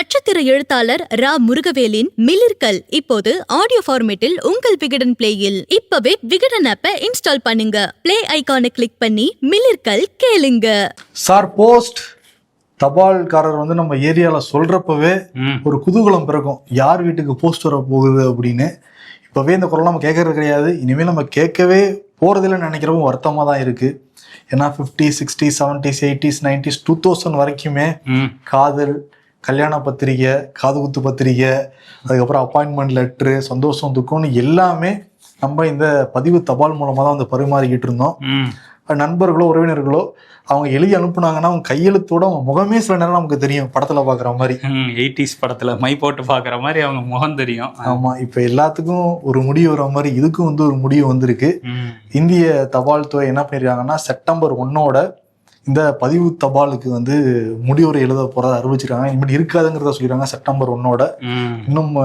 நட்சத்திர எழுத்தாளர் ரா முருகவேலின் மிளிர்கள் இப்போது ஆடியோ ஃபார்மேட்டில் உங்கள் விகடன் பிளேயில். இப்பவே விகடன் ஆப்பை இன்ஸ்டால் பண்ணுங்க. பிளே ஐகானை கிளிக் பண்ணி மிளிர்கள் கேளுங்க. சார் போஸ்ட் தபால்காரர் வந்து நம்ம ஏரியாவில் சொல்றப்பவே ஒரு குதூகலம் பிறக்கும், யார் வீட்டுக்கு போஸ்ட் வர போகுது அப்படின்னு. இப்பவே இந்த குரல் நம்ம கேட்கறது கிடையாது, இனிமேல் நம்ம கேட்கவே போறதில்லைன்னு நினைக்கிறப்போ வருத்தமாக தான் இருக்கு. ஏன்னா 50s, 60s, 70s, 80s, 90s, 2000 வரைக்குமே காதல், கல்யாண பத்திரிகை, காதுகுத்து பத்திரிகை, அதுக்கப்புறம் அப்பாயின்மெண்ட் லெட்ரு, சந்தோஷம் துக்கம்னு எல்லாமே நம்ம இந்த பதிவு தபால் மூலமாக தான் வந்து பரிமாறிக்கிட்டு இருந்தோம். நண்பர்களோ உறவினர்களோ அவங்க எழுதி அனுப்புனாங்கன்னா அவங்க கையெழுத்தோட அவங்க முகமே சில நேரம் நமக்கு தெரியும், படத்துல பாக்குற மாதிரி. 80s படத்துல மை போட்டு பாக்குற மாதிரி அவங்க முகம் தெரியும். ஆமா, இப்ப எல்லாத்துக்கும் ஒரு முடிவு வர மாதிரி இதுக்கும் வந்து ஒரு முடிவு வந்திருக்கு. இந்திய தபால் துறை என்ன பண்ணிருக்காங்கன்னா செப்டம்பர் 1 இந்த பதிவு தபாலுக்கு வந்து முடிவுரை எழுத போறதை அறிவிச்சிருக்காங்க. இனிமேல் இருக்காதுங்கிறத சொல்லிடுறாங்க செப்டம்பர் 1. இன்னும்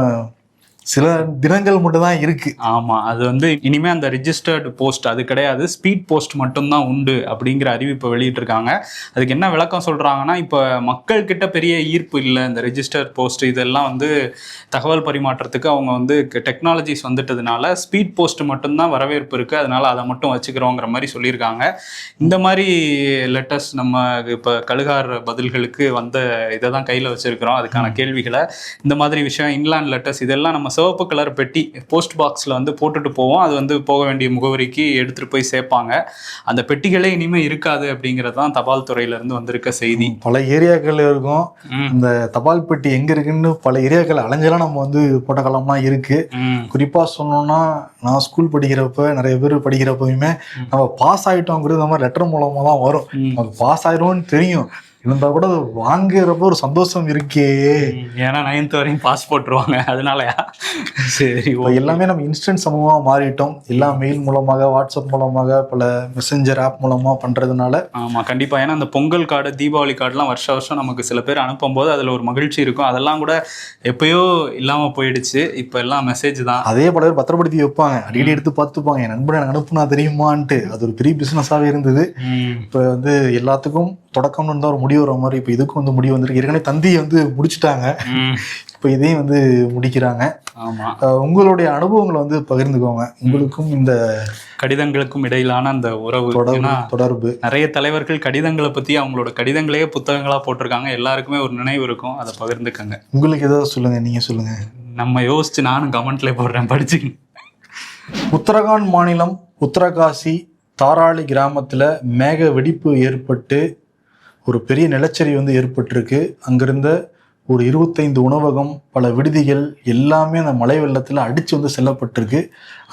சில தினங்கள் மட்டும் தான் இருக்கு. ஆமா, அது வந்து இனிமே அந்த ரிஜிஸ்டர்டு போஸ்ட் அது கிடையாது, ஸ்பீட் போஸ்ட் மட்டும்தான் உண்டு அப்படிங்கிற அறிவிப்பை வெளியிட்டிருக்காங்க. அதுக்கு என்ன விளக்கம் சொல்றாங்கன்னா, இப்போ மக்கள் கிட்ட பெரிய ஈர்ப்பு இல்லை இந்த ரிஜிஸ்டர்ட் போஸ்ட், இதெல்லாம் வந்து தகவல் பரிமாற்றத்துக்கு அவங்க வந்து டெக்னாலஜிஸ் வந்துட்டதுனால ஸ்பீட் போஸ்ட் மட்டும்தான் வரவேற்பு இருக்கு, அதனால அதை மட்டும் வச்சுக்கிறோங்கிற மாதிரி சொல்லியிருக்காங்க. இந்த மாதிரி லெட்டர்ஸ் நம்ம இப்போ கழுகார் பதில்களுக்கு வந்த இதை தான் கையில் வச்சிருக்கிறோம், அதுக்கான கேள்விகளை. இந்த மாதிரி விஷயம் இன்லேண்ட் லெட்டர்ஸ் இதெல்லாம் நம்ம சிவப்பு கலர் பெட்டி போஸ்ட் பாக்ஸில் வந்து போட்டுட்டு போவோம், அது வந்து போக வேண்டிய முகவரிக்கு எடுத்துகிட்டு போய் சேர்ப்பாங்க. அந்த பெட்டிகளே இனிமேல் இருக்காது அப்படிங்கிறது தான் தபால் துறையிலேருந்து வந்திருக்க செய்தி. பல ஏரியாக்கள் இருக்கும், இந்த தபால் பெட்டி எங்கே இருக்குன்னு பல ஏரியாக்கள் அலைஞ்செல்லாம் நம்ம வந்து போட்ட காலம்லாம் இருக்கு. குறிப்பாக சொன்னோம்னா நான் ஸ்கூல் படிக்கிறப்ப நிறைய பேர் படிக்கிறப்பயுமே நம்ம பாஸ் ஆகிட்டோங்கிறது நம்ம லெட்டர் மூலமாக தான் வரும். நமக்கு பாஸ் ஆகிடும்னு தெரியும், இருந்தா கூட வாங்குறப்ப ஒரு சந்தோஷம் இருக்கே. ஏன்னா 9th வரையும் பாஸ் போட்டுருவாங்க, அதனாலயா? சரி, எல்லாமே நம்ம இன்ஸ்டன்ட் சமூகமாக மாறிட்டோம். எல்லாம் மெயில் மூலமாக, வாட்ஸ்அப் மூலமாக, பல மெசஞ்சர் ஆப் மூலமாக பண்ணுறதுனால. ஆமாம், கண்டிப்பாக. ஏன்னா அந்த பொங்கல் கார்டு, தீபாவளி கார்டுலாம் வருஷம் நமக்கு சில பேர் அனுப்பும்போது அதில் ஒரு மகிழ்ச்சி இருக்கும், அதெல்லாம் கூட எப்பயோ இல்லாமல் போயிடுச்சு. இப்போ எல்லாம் மெசேஜ் தான். அதே பல பேர் பத்திரப்படுத்தி வைப்பாங்க, அடிக்கடி எடுத்து பார்த்துப்பாங்க, என் நண்பன் எனக்கு அனுப்புனா தெரியுமான்ட்டு. அது ஒரு பெரிய பிஸ்னஸாகவே இருந்தது. இப்போ வந்து எல்லாத்துக்கும் தொடக்கம்னு இருந்தால் ஒரு முடிவு வர மாதிரி இப்போ இதுக்கும் வந்து முடிவு வந்துருக்கு. ஏற்கனவே தந்தியை வந்து முடிச்சுட்டாங்க, இப்போ இதையும் வந்து முடிக்கிறாங்க. ஆமாம், உங்களுடைய அனுபவங்களை வந்து பகிர்ந்துக்கோங்க. உங்களுக்கும் இந்த கடிதங்களுக்கும் இடையிலான அந்த உறவு தொடர்பு. நிறைய தலைவர்கள் கடிதங்களை பற்றி அவங்களோட கடிதங்களையே புத்தகங்களாக போட்டிருக்காங்க, எல்லாருக்குமே ஒரு நினைவு இருக்கும், அதை பகிர்ந்துக்கங்க. உங்களுக்கு ஏதாவது சொல்லுங்க, நீங்க சொல்லுங்க. நம்ம யோசிச்சு நானும் கமெண்ட்ல போடுறேன், படிச்சு. உத்தரகாண்ட் மாநிலம் உத்தரகாசி தாராளி கிராமத்தில் மேக வெடிப்பு ஏற்பட்டு ஒரு பெரிய நிலச்சரிவு வந்து ஏற்பட்டிருக்கு. அங்கிருந்த ஒரு 25 உணவகம், பல விடுதிகள் எல்லாமே அந்த மழை வெள்ளத்தில் அடித்து வந்து செல்லப்பட்டிருக்கு.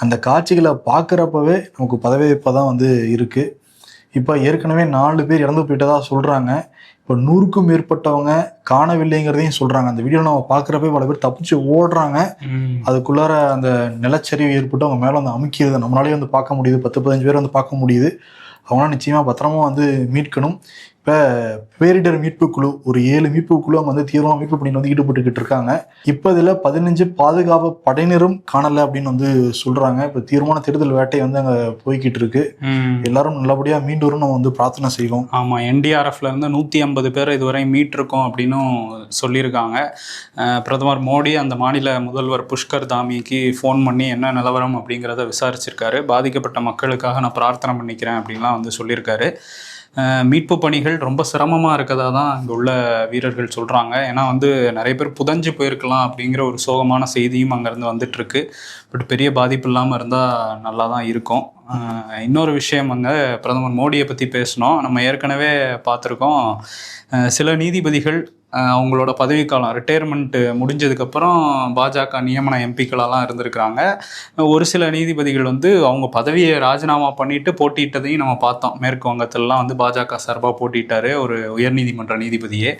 அந்த காட்சிகளை பார்க்குறப்பவே நமக்கு பதவியேற்ப தான் வந்து இருக்குது. இப்போ ஏற்கனவே 4 பேர் இறந்து போயிட்டதா சொல்கிறாங்க. இப்போ 100க்கும் மேற்பட்டவங்க காணவில்லைங்கிறதையும் சொல்கிறாங்க. அந்த வீடியோ நம்ம பார்க்குறப்ப பல பேர் தப்பிச்சு ஓடுறாங்க. அதுக்குள்ளார அந்த நிலச்சரிவு ஏற்பட்டு அவங்க மேலே வந்து அமுக்கிறது நம்மளாலே வந்து பார்க்க முடியுது. 10-15 பேர் வந்து பார்க்க முடியுது. அவங்களாம் நிச்சயமாக பத்திரமா வந்து மீட்கணும். இப்போ பேரிடர் மீட்பு குழு ஒரு 7 மீட்பு குழு அவங்க வந்து தீவிரமாக மீட்பு பணியில் வந்து ஈடுபட்டுக்கிட்டு இருக்காங்க. இப்போ இதில் 15 பாதுகாப்பு படையினரும் காணலை அப்படின்னு வந்து சொல்கிறாங்க. இப்போ தீவிரமான தேடுதல் வேட்டை வந்து அங்கே போய்கிட்டு இருக்கு. எல்லாரும் நல்லபடியாக மீண்டு வரும் நம்ம வந்து பிரார்த்தனை செய்வோம். ஆமாம், NDRFல இருந்து 150 பேர் இதுவரை மீட்டிருக்கோம் அப்படின்னும் சொல்லியிருக்காங்க. பிரதமர் மோடி அந்த மாநில முதல்வர் புஷ்கர் தாமிக்கு ஃபோன் பண்ணி என்ன நிலவரம் அப்படிங்கிறத விசாரிச்சிருக்காரு. பாதிக்கப்பட்ட மக்களுக்காக நான் பிரார்த்தனை பண்ணிக்கிறேன் அப்படின்லாம் வந்து சொல்லியிருக்காரு. மீட்பு பணிகள் ரொம்ப சிரமமாக இருக்கதா தான் அங்கே உள்ள வீரர்கள் சொல்கிறாங்க. ஏன்னா வந்து நிறைய பேர் புதஞ்சு போயிருக்கலாம் அப்படிங்கிற ஒரு சோகமான செய்தியும் அங்கேருந்து வந்துட்டுருக்கு. பட் பெரிய பாதிப்பு இல்லாமல் இருந்தால் நல்லா தான் இருக்கும். இன்னொரு விஷயம் வந்து பிரதமர் மோடியை பற்றி பேசணும். நம்ம ஏற்கனவே பார்த்துருக்கோம், சில நீதிபதிகள் அவங்களோட பதவிக்காலம் ரிட்டையர்மெண்ட் முடிஞ்சதுக்கப்புறம் பாஜக நியமன எம்பிக்களெல்லாம் இருந்திருக்கிறாங்க. ஒரு சில நீதிபதிகள் வந்து அவங்க பதவியை ராஜினாமா பண்ணிட்டு போட்டியிட்டதையும் நம்ம பார்த்தோம். மேற்கு வங்கத்திலலாம் வந்து பாஜக சார்பாக போட்டிட்டாரு ஒரு உயர்நீதிமன்ற நீதிபதியே.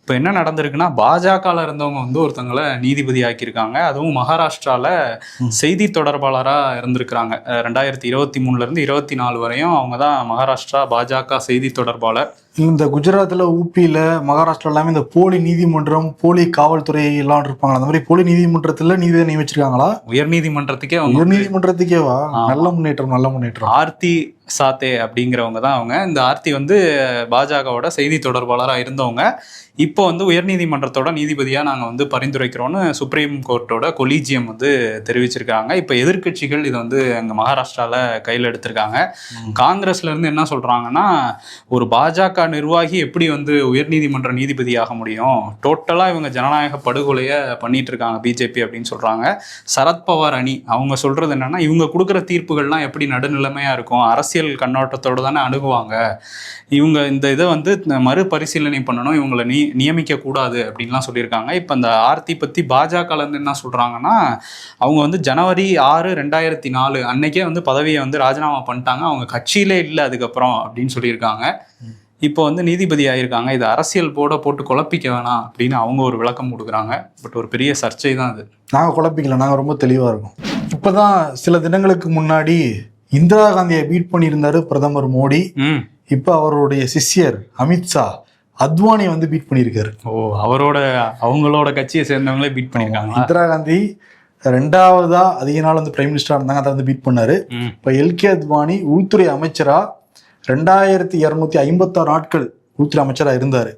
இப்போ என்ன நடந்திருக்குன்னா, பாஜகவில் இருந்தவங்க வந்து ஒருத்தங்களை நீதிபதி ஆக்கியிருக்காங்க. அதுவும் மகாராஷ்டிராவில் செய்தி தொடர்பாளராக இருந்திருக்கிறாங்க. 2023 24 வரையும் அவங்க தான் மகாராஷ்டிரா பாஜக செய்தி தொடர்பாளர். இந்த குஜராத்தில், ஊபியில், மகாராஷ்டிரா எல்லாமே இந்த போலி நீதிமன்றம், போலி காவல்துறை எல்லாம் இருப்பாங்க. அந்த மாதிரி போலி நீதிமன்றத்தில் நீதிபதி நியமிச்சிருக்காங்களா? உயர்நீதிமன்றத்துக்கே உயர்நீதிமன்றத்துக்கேவா? நல்ல முன்னேற்றம், நல்ல முன்னேற்றம். ஆர்த்தி சாத்தே அப்படிங்கிறவங்க தான் அவங்க. இந்த ஆர்த்தி வந்து பாஜகவோட செய்தி தொடர்பாளராக இருந்தவங்க. இப்போ வந்து உயர்நீதிமன்றத்தோட நீதிபதியாக நாங்கள் வந்து பரிந்துரைக்கிறோன்னு சுப்ரீம் கோர்ட்டோட கொலீஜியம் வந்து தெரிவிச்சிருக்காங்க. இப்போ எதிர்க்கட்சிகள் இதை வந்து அங்கே மகாராஷ்டிராவில் கையில் எடுத்திருக்காங்க. காங்கிரஸ்லேருந்து என்ன சொல்கிறாங்கன்னா, ஒரு பாஜக நிர்வாகி எப்படி வந்து உயர்நீதிமன்ற நீதிபதி ஆக முடியும், டோட்டலாக இவங்க ஜனநாயக படுகொலையை பண்ணிட்டு இருக்காங்க பிஜேபி அப்படின்னு சொல்கிறாங்க. சரத்பவார் அணி அவங்க சொல்கிறது என்னென்னா, இவங்க கொடுக்குற தீர்ப்புகள்லாம் எப்படி நடுநிலைமையாக இருக்கும், அரசியல் கண்ணோட்டத்தோடு தானே அணுகுவாங்க, இவங்க இந்த இதை வந்து மறுபரிசீலனை பண்ணணும், இவங்களை நியமிக்க கூடாது அப்படின்லாம் சொல்லியிருக்காங்க. இப்போ இந்த ஆர்த்தி பற்றி பாஜகலேருந்து என்ன சொல்கிறாங்கன்னா, அவங்க வந்து ஜனவரி 6, 2004 அன்னைக்கே வந்து பதவியை வந்து ராஜினாமா பண்ணிட்டாங்க, அவங்க கட்சியிலே இல்லை அதுக்கப்புறம் அப்படின்னு சொல்லியிருக்காங்க. இப்போ வந்து நீதிபதி ஆகியிருக்காங்க. இது அரசியல் போட்டு குழப்பிக்க வேணாம் அப்படின்னு அவங்க ஒரு விளக்கம் கொடுக்குறாங்க. பட் ஒரு பெரிய சர்ச்சை தான் அது. நாங்கள் குழப்பிக்கல, நாங்கள் ரொம்ப தெளிவாக இருக்கோம். இப்போ தான் சில தினங்களுக்கு முன்னாடி இந்திரா காந்தியை பீட் பண்ணியிருந்தாரு பிரதமர் மோடி. இப்போ அவருடைய சிஷ்யர் அமித்ஷா அத்வானியை வந்து பீட் பண்ணியிருக்காரு. அவங்களோட கட்சியை சேர்ந்தவங்களே பீட் பண்ணியிருக்காங்க. இந்திரா காந்தி 2ஆவதா அதிக நாள் வந்து பிரைம் மினிஸ்டரா இருந்தாங்க, அதை வந்து பீட் பண்ணாரு. இப்போ எல்கே அத்வானி உள்துறை அமைச்சரா 2256 நாட்கள் உள்துறை அமைச்சரா இருந்தாரு.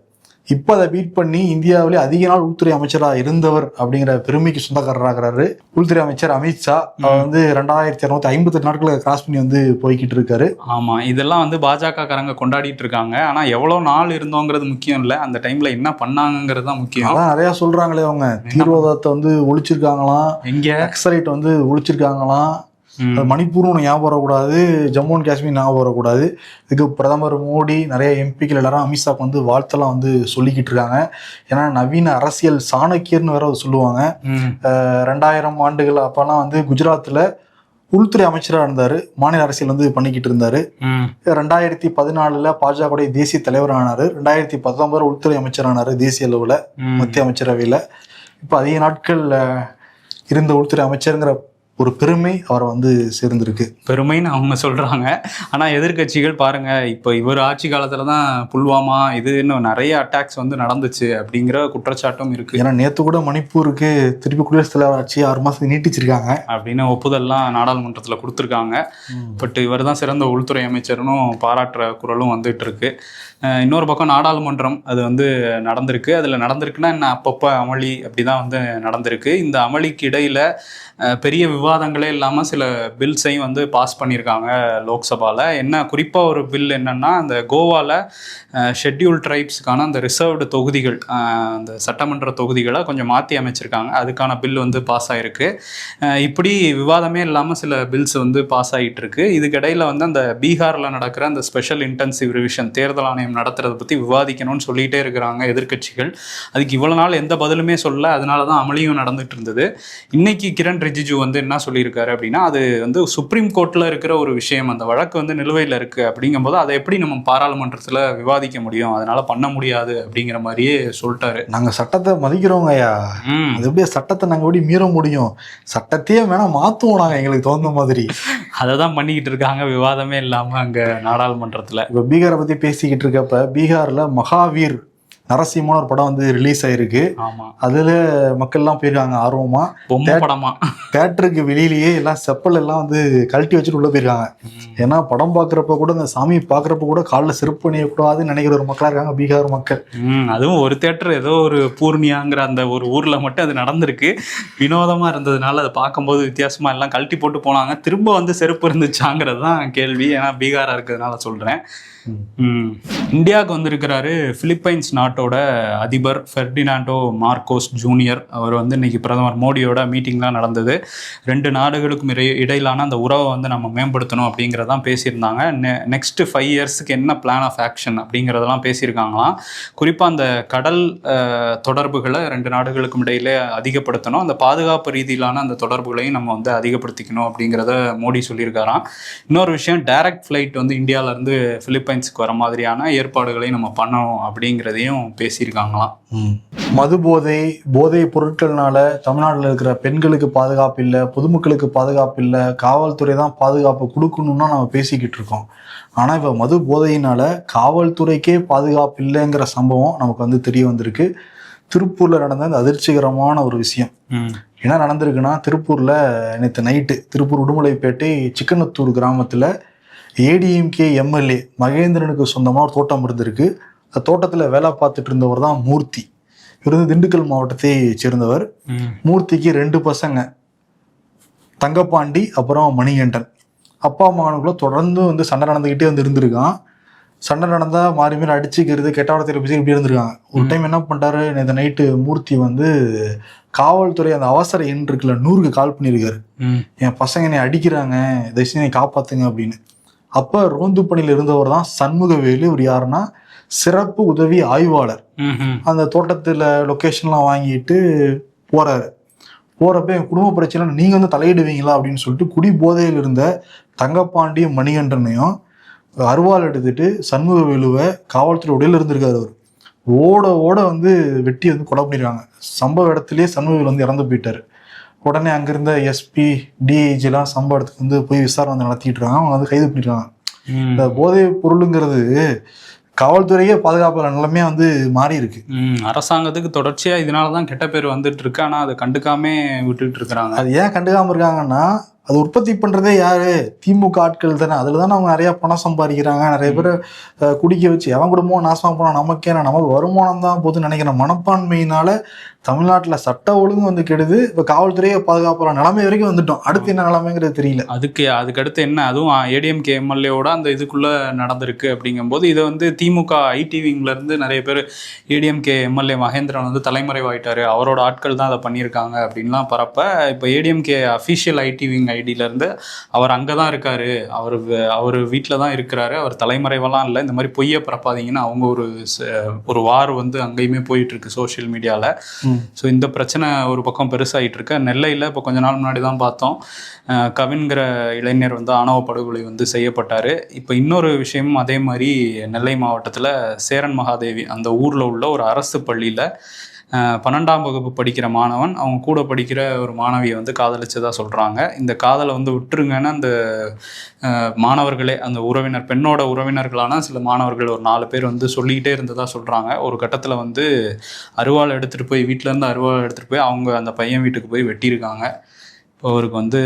இப்போ அதை பீட் பண்ணி இந்தியாவிலே அதிக நாள் உள்துறை அமைச்சராக இருந்தவர் அப்படிங்கிற பெருமைக்கு சொந்தக்காரராகிறாரு உள்துறை அமைச்சர் அமித்ஷா. அவர் வந்து 2258 நாட்களை கிராஸ் பண்ணி வந்து போய்கிட்டு இருக்காரு. ஆமா, இதெல்லாம் வந்து பாஜக காரங்க கொண்டாடிட்டு இருக்காங்க. ஆனா எவ்வளவு நாள் இருந்தோங்கிறது முக்கியம் இல்ல, அந்த டைம்ல என்ன பண்ணாங்கிறது தான் முக்கியம். அதான் நிறைய சொல்றாங்களே, அவங்க தீவிரவாதத்தை வந்து ஒழிச்சிருக்காங்களாம், எங்க நக்சலைட் வந்து ஒழிச்சிருக்காங்களாம், மணிப்பூர் ஞாபகம் வரக்கூடாது, ஜம்மு அண்ட் காஷ்மீர் ஞாபகம் வரக்கூடாது. இதுக்கு பிரதமர் மோடி நிறைய எம்பிக்கள் எல்லாரும் அமித்ஷாக்கு வந்து வாழ்த்தெல்லாம் வந்து சொல்லிக்கிட்டு இருக்காங்க. ஏன்னா நவீன அரசியல் சாணக்கியர்னு வேற சொல்லுவாங்க. 2000 ஆண்டுகள் அப்பெல்லாம் வந்து குஜராத்தில் உள்துறை அமைச்சராக இருந்தார், மாநில அரசியல் வந்து பண்ணிக்கிட்டு இருந்தார். 2014 பாஜக தேசிய தலைவர் ஆனார். 2019 உள்துறை அமைச்சரானார் தேசிய அளவில், மத்திய அமைச்சரவையில். இப்போ அதிக நாட்கள் இருந்த உள்துறை அமைச்சருங்கிற ஒரு பெருமை அவரை வந்து சேர்ந்திருக்கு. பெருமைன்னு அவங்க சொல்றாங்க. ஆனா எதிர்கட்சிகள் பாருங்க, இப்போ இவர் ஆட்சி காலத்துல தான் புல்வாமா இது இன்னும் நிறைய அட்டாக்ஸ் வந்து நடந்துச்சு அப்படிங்கிற குற்றச்சாட்டும் இருக்கு. ஏன்னா நேற்று கூட மணிப்பூருக்கு திருப்பி குடியரசுத் தலைவர் ஆட்சி 6 மாசத்துக்கு நீட்டிச்சிருக்காங்க அப்படின்னு ஒப்புதல்லாம் நாடாளுமன்றத்தில் கொடுத்துருக்காங்க. பட் இவர் தான் சிறந்த உள்துறை அமைச்சர்னு பாராட்டுற குரலும் வந்துட்டு இருக்கு. இன்னொரு பக்கம் நாடாளுமன்றம் அது வந்து நடந்திருக்கு. அதில் நடந்திருக்குன்னா என்ன, அப்பப்போ அமளி அப்படி தான் வந்து நடந்திருக்கு. இந்த அமளிக்கு இடையில் பெரிய விவாதங்களே இல்லாமல் சில பில்ஸையும் வந்து பாஸ் பண்ணியிருக்காங்க லோக்சபாவில். என்ன குறிப்பாக ஒரு பில் என்னென்னா, அந்த கோவாவில் ஷெட்யூல் ட்ரைப்ஸுக்கான அந்த ரிசர்வ்டு தொகுதிகள், அந்த சட்டமன்ற தொகுதிகளை கொஞ்சம் மாற்றி அமைச்சிருக்காங்க. அதுக்கான பில் வந்து பாஸ் ஆகிருக்கு. இப்படி விவாதமே இல்லாமல் சில பில்ஸ் வந்து பாஸ் ஆகிட்டு இருக்கு. இதுக்கிடையில் வந்து அந்த பீகாரில் நடக்கிற அந்த ஸ்பெஷல் இன்டென்சிவ் ரிவிஷன் தேர்தல் ஆணையம் நடத்துறதை பற்றி விவாதிக்கணும்னு சொல்லிகிட்டே இருக்கிறாங்க எதிர்கட்சிகள். அதுக்கு இவ்வளோ நாள் எந்த பதிலுமே சொல்ல, அதனால தான் அமளியும் நடந்துட்டு இருந்தது. இன்னைக்கு கிரண் ரிஜிஜு வந்து என்ன சொல்லியிருக்காரு அப்படின்னா, அது வந்து சுப்ரீம் கோர்ட்டில் இருக்கிற ஒரு விஷயம், அந்த வழக்கு வந்து நிலுவையில் இருக்குது அப்படிங்கும்போது அதை எப்படி நம்ம பாராளுமன்றத்தில் விவாதிக்க முடியும், அதனால பண்ண முடியாது அப்படிங்கிற மாதிரியே சொல்லிட்டாரு. நாங்கள் சட்டத்தை மதிக்கிறோங்க ஐயா, அது எப்படியா சட்டத்தை நாங்கள் எப்படி மீற முடியும், சட்டத்தையே வேணா மாற்றுவோம் நாங்கள் எங்களுக்கு தகுந்த மாதிரி. அதை தான் பண்ணிக்கிட்டு இருக்காங்க விவாதமே இல்லாமல் அங்கே நாடாளுமன்றத்தில். இப்போ பீகாரை பற்றி பேசிக்கிட்டு இருக்கப்ப பீகாரில் மகாவீர் நரசிம்மன் ஒரு படம் வந்து ரிலீஸ் ஆயிருக்கு. அதுல மக்கள் எல்லாம் போயிருக்காங்க ஆர்வமா. பொம்மை படமா தியேட்டருக்கு வெளியிலேயே எல்லாம் செப்பல் எல்லாம் வந்து கழட்டி வச்சுட்டு உள்ள போயிருக்காங்க. ஏன்னா படம் பாக்குறப்ப கூட இந்த சாமி பாக்குறப்ப கூட காலில் செருப்பு பண்ணியக்கூடாதுன்னு நினைக்கிற ஒரு மக்களா இருக்காங்க பீகார் மக்கள். அதுவும் ஒரு தியேட்டர் ஏதோ ஒரு பூர்ணியாங்கிற அந்த ஒரு ஊர்ல மட்டும் அது நடந்திருக்கு. வினோதமா இருந்ததுனால அதை பார்க்கும்போது வித்தியாசமா எல்லாம் கழட்டி போட்டு போனாங்க. திரும்ப வந்து செருப்பு இருந்துச்சாங்கிறது தான் கேள்வி. ஏன்னா பீகாரா இருக்கிறதுனால சொல்றேன். இந்தியாவுக்கு வந்திருக்கிறாரு பிலிப்பைன்ஸ் நாட்டோட அதிபர் ஃபெர்டினாண்டோ மார்கோஸ் ஜூனியர். அவர் வந்து இன்னைக்கு பிரதமர் மோடியோட மீட்டிங்லாம் நடந்தது. 2 நாடுகளுக்கும் இடையிலான அந்த உறவை வந்து நம்ம மேம்படுத்தணும் அப்படிங்கிறதான் பேசியிருந்தாங்க. நெக்ஸ்ட் 5 இயர்ஸுக்கு என்ன பிளான் ஆஃப் ஆக்ஷன் அப்படிங்கிறதெல்லாம் பேசியிருக்காங்களாம். குறிப்பாக அந்த கடல் தொடர்புகளை 2 நாடுகளுக்கும் இடையிலே அதிகப்படுத்தணும், அந்த பாதுகாப்பு ரீதியிலான அந்த தொடர்புகளையும் நம்ம வந்து அதிகப்படுத்திக்கணும் அப்படிங்கிறத மோடி சொல்லியிருக்காராம். இன்னொரு விஷயம், டைரக்ட் ஃப்ளைட் வந்து இந்தியாவிலேருந்து பிலிப்பைன்ஸுக்கு வர மாதிரியான ஏற்பாடுகளை நம்ம பண்ணணும் அப்படிங்கிறதையும் பேசியிருக்காங்களாம். மது போதை பொருட்கள்னால தமிழ்நாட்டில் இருக்கிற பெண்களுக்கு பாதுகாப்பு இல்லை, பொதுமக்களுக்கு பாதுகாப்பு இல்லை, காவல்துறை தான் பாதுகாப்பு கொடுக்கணும்னா நம்ம பேசிக்கிட்டு இருக்கோம். ஆனால் இப்போ மது போதையினால காவல்துறைக்கே பாதுகாப்பு இல்லைங்கிற சம்பவம் நமக்கு வந்து தெரிய வந்திருக்கு. திருப்பூரில் நடந்த அந்த அதிர்ச்சிகரமான ஒரு விஷயம் என்ன நடந்திருக்குன்னா, திருப்பூரில் நேற்று நைட்டு திருப்பூர் உடுமலைப்பேட்டை சிக்கனத்தூர் கிராமத்தில் ஏடிஎம்கே எம்எல்ஏ மகேந்திரனுக்கு சொந்தமாக ஒரு தோட்டம் இருந்திருக்கு. அந்த தோட்டத்தில் வேலை பார்த்துட்டு இருந்தவர் தான் மூர்த்தி. இவர் வந்து திண்டுக்கல் மாவட்டத்தை சேர்ந்தவர். மூர்த்திக்கு 2 பசங்க, தங்கப்பாண்டி அப்புறம் மணிகண்டன். அப்பா மகனுக்குள்ள தொடர்ந்து வந்து சண்டை நடந்துக்கிட்டே வந்து இருந்திருக்கான். சண்டை நடந்தா மாறி மாறி அடிச்சுக்கிறது, கெட்ட வார்த்தையில பேசி இப்படி இருந்திருக்காங்க. ஒரு டைம் என்ன பண்ணிட்டாரு, இந்த நைட்டு மூர்த்தி வந்து காவல்துறை அந்த அவசர எண் இருக்குல்ல 100க்கு கால் பண்ணியிருக்காரு. என் பசங்க என்னை அடிக்கிறாங்க, தயவுசெய்து என்னை காப்பாத்துங்க அப்படின்னு. அப்ப ரோந்து பணியில் இருந்தவர் தான் சண்முகவேலு. இவர் யாருன்னா சிறப்பு உதவி ஆய்வாளர். அந்த தோட்டத்துல லொகேஷன்லாம் வாங்கிட்டு போறாரு. போறப்ப என் குடும்ப பிரச்சனை நீங்க வந்து தலையிடுவீங்களா அப்படின்னு சொல்லிட்டு குடி போதையில் இருந்த தங்கப்பாண்டியும் மணிகண்டனையும் அருவாள் எடுத்துட்டு சண்முகவேலுவை காவல்துறை உடையில இருந்திருக்காரு. அவர் ஓட ஓட வந்து வெட்டி வந்து கொலை பண்ணிருக்காங்க. சம்பவ இடத்துலயே சண்முகவேலு வந்து இறந்து போயிட்டாரு. உடனே அங்கிருந்த எஸ்பி டிஐஜி எல்லாம் சம்பவ இடத்துக்கு வந்து போய் விசாரணை வந்து நடத்திட்டு இருக்காங்க. அவங்க வந்து கைது பண்ணிருக்காங்க. இந்த போதை பொருளுங்கிறது காவல்துறையே பாதுகாப்பு நிலைமையா வந்து மாறி இருக்கு. அரசாங்கத்துக்கு தொடர்ச்சியா இதனாலதான் கெட்ட பேர் வந்துட்டு இருக்கு. ஆனா அதை கண்டுக்காம விட்டுட்டு இருக்கிறாங்க. அது ஏன் கண்டுக்காம இருக்காங்கன்னா, அது உற்பத்தி பண்றதே யாரு? திமுக ஆட்கள் தானே. அதுல தானே அவங்க நிறைய பணம் சம்பாதிக்கிறாங்க. நிறைய பேர் குடிக்க வச்சு எவன் குடும்பம் நாசமா போனா நமக்கே நமக்கு வருமானம் தான் போதுன்னு நினைக்கிற மனப்பான்மையினால தமிழ்நாட்டுல சட்ட ஒழுங்கு வந்து கெடுது. இப்ப காவல்துறையை பாதுகாப்புற நிலைமை வரைக்கும் வந்துட்டோம். அடுத்து என்ன நிலைமைங்கிறது தெரியல. அதுக்கடுத்து என்ன, அதுவும் ஏடிஎம்கே எம்எல்ஏவோட அந்த இதுக்குள்ள நடந்திருக்கு. அப்படிங்கும்போது இதை வந்து திமுக ஐடி விங்ல இருந்து நிறைய பேர் ஏடிஎம்கே எம்எல்ஏ மகேந்திரன் வந்து தலைமறைவாயிட்டாரு, அவரோட ஆட்கள் தான் அதை பண்ணியிருக்காங்க அப்படின்லாம் பரப்ப, இப்போ ஏடிஎம்கே அஃபிஷியல் ஐடி விங் ஐடியில இருந்து அவர் அங்கதான் இருக்காரு, அவர் வீட்டில் தான் இருக்கிறாரு, அவர் தலைமறைவெல்லாம் இல்லை, இந்த மாதிரி பொய்யை பரப்பாதீங்கன்னு அவங்க ஒரு வார் வந்து அங்கேயுமே போயிட்டு இருக்கு சோஷியல் மீடியால. ஸோ இந்த பிரச்சனை ஒரு பக்கம் பெருசாகிட்டு இருக்கு. நெல்லையில் இப்போ கொஞ்ச நாள் முன்னாடி தான் பார்த்தோம், கவின்கிற இளைஞர் வந்து ஆணவ படுகொலை வந்து செய்யப்பட்டார். இப்போ இன்னொரு விஷயமும் அதே மாதிரி நெல்லை மாவட்டத்தில் சேரன் மகாதேவி அந்த ஊரில் உள்ள ஒரு அரசு பள்ளியில் 12ஆம் வகுப்பு படிக்கிற மாணவன் அவங்க கூட படிக்கிற ஒரு மாணவியை வந்து காதலிச்சதா சொல்கிறாங்க. இந்த காதலை வந்து விட்டுருங்கன்னு அந்த மாணவர்களே, அந்த உறவினர், பெண்ணோட உறவினர்களான சில மாணவர்கள் ஒரு 4 பேர் வந்து சொல்லிக்கிட்டே இருந்ததா சொல்கிறாங்க. ஒரு கட்டத்தில் வந்து அருவாள் எடுத்துகிட்டு போய், வீட்டிலேருந்து அருவாள் எடுத்துகிட்டு போய் அவங்க அந்த பையன் வீட்டுக்கு போய் வெட்டியிருக்காங்க. இப்போ அவருக்கு வந்து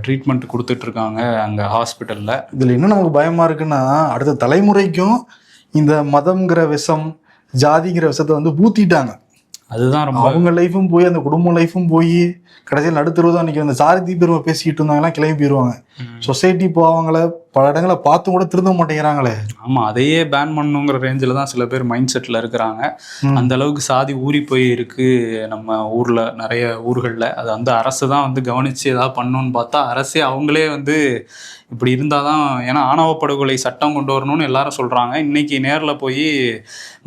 ட்ரீட்மெண்ட் கொடுத்துட்ருக்காங்க அங்கே ஹாஸ்பிட்டலில். இதில் என்ன நமக்கு பயமாக இருக்குன்னா, அடுத்த தலைமுறைக்கும் இந்த மதம்ங்கிற விஷம், ஜாதிங்கிற விஷத்தை வந்து ஊத்திட்டாங்க. அதுதான் ரொம்ப, அவங்க லைஃபும் போய் அந்த குடும்ப லைஃபும் போய் கடைசியில் நடுத்தருவதான் நிற்கும். அந்த சாரதி பெருமை பேசிக்கிட்டு இருந்தாங்கன்னா கிளம்பி போயிடுவாங்க. சொசைட்டி போவாங்களே, பல இடங்களை பார்த்து கூட திருந்த மாட்டேங்கிறாங்களே. ஆமாம், அதையே பேன் பண்ணுங்கிற ரேஞ்சில் தான் சில பேர் மைண்ட் செட்டில் இருக்கிறாங்க. அந்த அளவுக்கு சாதி ஊறி போய் இருக்கு நம்ம ஊரில், நிறைய ஊர்களில். அது வந்து அரசு தான் வந்து கவனித்து ஏதாவது பண்ணணும்னு பார்த்தா அரசே அவங்களே வந்து இப்படி இருந்தால் தான், ஏன்னா ஆணவ படுகொலை சட்டம் கொண்டு வரணும்னு எல்லாரும் சொல்கிறாங்க. இன்றைக்கி நேரில் போய்